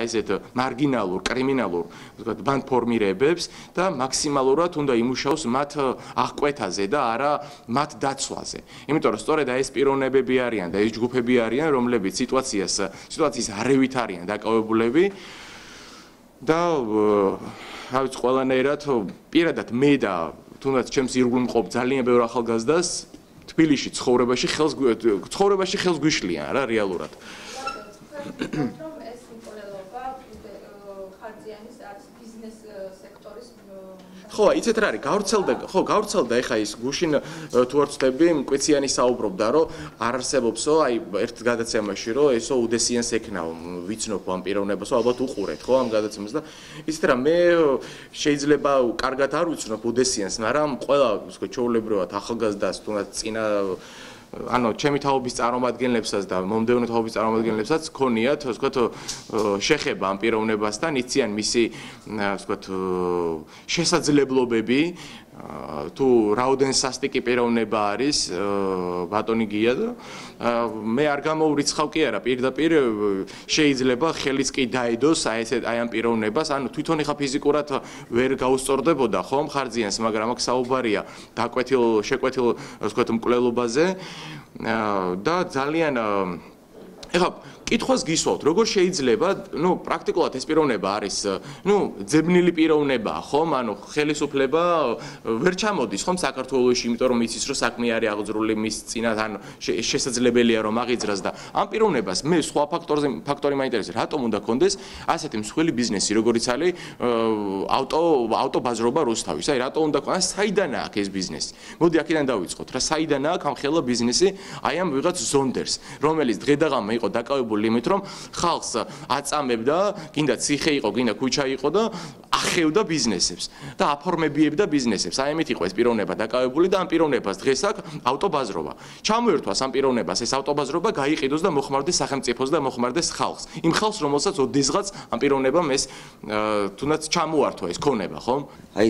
ესეთ მარგინალურ, კრიმინალურ, ვთქვათ, ბანდფორმირებებს და მაქსიმალურად უნდა იმუშაოს მათ აღკვეთაზე და არა მათ დაცვაზე. იმიტომ რომ სწორედ ეს პიროვნებები არიან და ეს ჯგუფები არიან, რომლებიც სიტუაციის არევით არიან დაკავებულები და რაც ყველანაირად პირადად მე და თუნდაც ჩემს ირგვლივ მყოფ ძალიან ბევრ ახალგაზრდას თბილისში ცხოვრებაში ხელს გვიშლიან რა რეალურად. ხო, იცით რა არის, გავრცელდა ეხა ის გუშინ თუ არ ვცდები, მკვიციანი საუბრობდა, რომ არ არსებობსო, აი ერთ გადაცემაში, რომ ესო უდესიანს ექნაო, ვიცნობ ამ პიროვნებასო, ალბათ უყურეთ, ხო, ამ გადაცემას და იცით რა, მე შეიძლება კარგად არ ვიცნობ უდესიანს, მაგრამ ყველა, ვთქვი, ჩვეულებრივად ახალგაზრდას თუნდაც წინა ანუ ჩემი თაობის წარმომადგენლებსაც და მომდევნო თაობის წარმომადგენლებსაც ქონიათ, ვთქვათ, შეხება ამ პიროვნებასთან, იციან მისი, ვთქვათ, შესაძლებლობები, თუ რაოდენ სასტიკი პიროვნება არის ბატონი გია და მე არ გამოვრიცხავ კი არა, პირდაპირ შეიძლება ხელიც კი დაედოს აი ამ პიროვნებას, ანუ თვითონ ეხა ფიზიკურად ვერ გაუსწორდებოდა ხო მხარზიანს, მაგრამ აქ საუბარია შეკვეთილ ვთქვათ მკვლელობაზე და ძალიან ეხა კითხვას გისვავთ, როგორ შეიძლება, პრაქტიკულად ეს პიროვნება არის, ძებნილი პიროვნებაა, ხომ? ანუ ხელისუფლება ვერ ჩამოდის, ხომ საქართველოში, იმიტომ რომ იცის, რომ საქმე არის აღძრული მის წინათ, ანუ შესაძლებელია რომ აღიძრას და ამ პიროვნებას მე სხვა ფაქტორი მაინტერესებს, რატომ უნდა კონდეს ასეთი მსხვილი ბიზნესი, როგორიც არის ავტობაზრობა რუსთავის, აი რატომ უნდა კონდეს, საიდანაა აქ ეს ბიზნესი? მოდი აქედან დავიწყოთ, რა საიდანაა ამ ხელა ბიზნესი, აი ამ ვიღაც ზონდერს, რომელიც დღე-დაღამე იყო დაკავებული იმით რომ ხალხს აწამებდა, გინდა ციხე იყო, გინდა ქუჩა იყო და ახევდა ბიზნესებს და აფორმებიებდა ბიზნესებს. აი ამით იყო ეს პიროვნება დაკავებული და ამ პიროვნებას დღეს აქ ავტობაზრობა. ჩამოერთვას ამ პიროვნებას ეს ავტობაზრობა გაიყიდოს და მოხმარდეს სახელმწიფოს და მოხმარდეს ხალხს. იმ ხალხს, რომელსაც ოდესღაც ამ პიროვნებამ ეს თუნდაც ჩამოართვა ეს ქონება, ხომ? აი